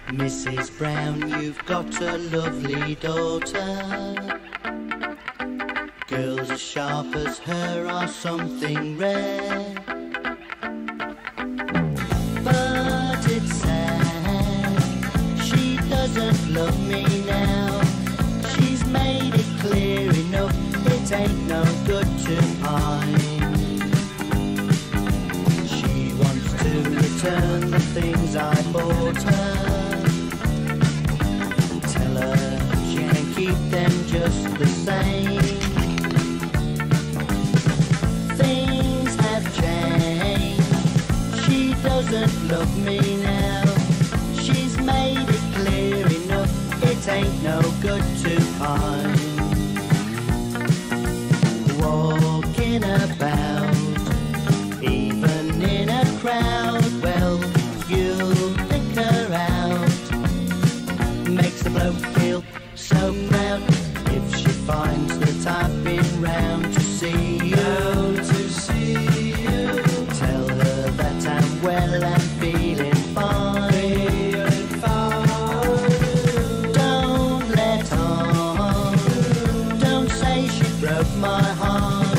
Mrs. Brown, you've got a lovely daughter. Girls as sharp as her are something rare. But it's sad, she doesn't love me now. She's made it clear enough, it ain't no good to hide. She wants to return the things I bought her. Tell her she can keep them just the same. Things have changed, she doesn't love me now. She's made it clear enough, it ain't no good to hide. Walking about, even in a crowd, well, you'll pick her out. Makes the bloke feel so proud if she finds that I've been round to see you. Tell her that I'm well and feeling fine. Don't let on, don't say she broke my heart.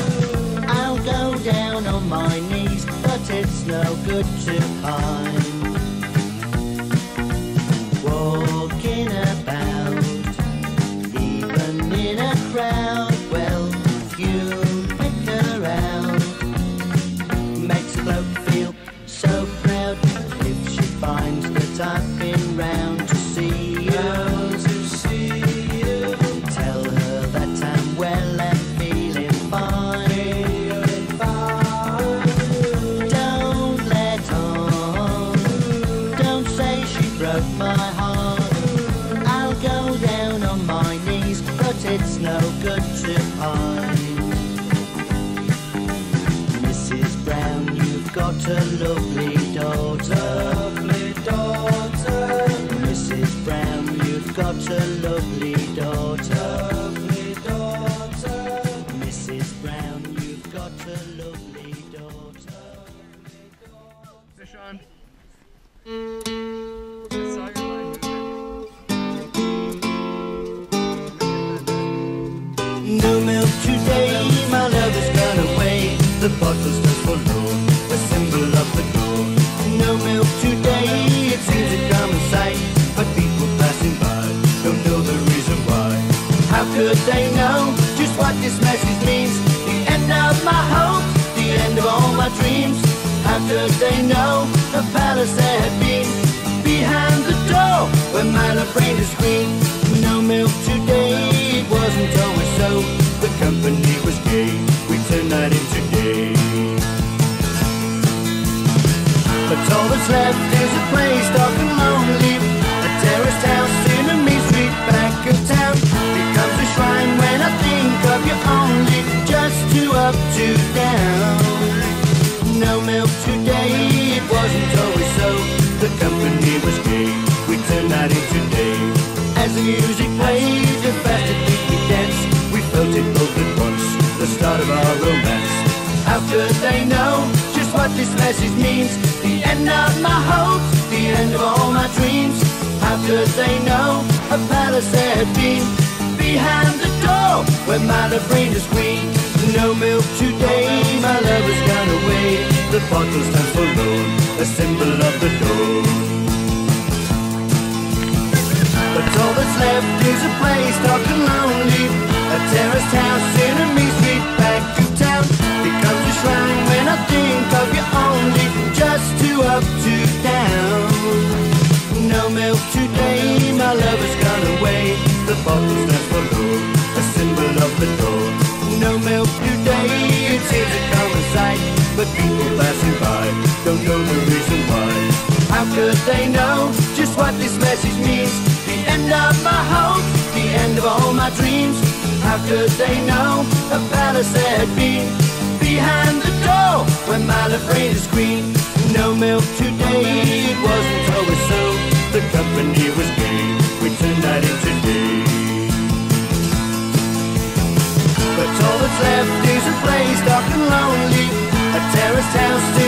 I'll go down on my knees, but it's no good to hide. Walking about, even in a crowd, well, you pick her out. Makes a bloke feel so proud if she finds that I've been round to see you. Tell her that I'm well and feeling fine. Don't let on, don't say she broke my heart. I'll go down on my knees, but it's no good to hide. Mrs. Brown, you've got a lovely daughter. Mrs. Brown, you've got a lovely daughter. Mrs. Brown, you've got a lovely daughter. Hey, Sean. I saw your line moving. No milk today, my love has gone away. The bottle's just full low, a symbol of the glow. No milk today, it seems a common sight, but people passing by don't know the reason why. How could they know just what this message means? The end of my hopes, the end of all my dreams. How could they know the palace there had been behind the door where man afraid to scream? No milk today, it wasn't always so. The company was gay, we turned night into day. But all that's left is a place dark and lonely, a terraced house in a mean street back of town. Becomes a shrine when I think of you only, just two up, two down. No milk today, it wasn't always so. The company was gay, we turned night into day. As the music played, the faster did we dance. We felt it both at once, the start of our romance. How could they know just what this message means? The end of my hopes, the end of all my dreams. How could they know a palace there had been behind the door where man afraid to scream? No milk today, my love has gone away. The bottle stands for loan, a symbol of the dawn. But all that's left is a place dark and lonely, a terraced house in a mean street back of town. Becomes a shrine when I think of you only, just two up, two down. No milk today, my love has gone away. The bottle stands for loan, a symbol of the dawn. No milk today, it seems a common sight, but people passing by don't know the reason why. How could they know just what this message means? The end of my hopes, the end of all my dreams. How could they know a palace there had been behind the door when man afraid to scream? No milk today, it wasn't always so. The company was gay, we turned night into day. But all that's left is a place dark and lonely, terraced house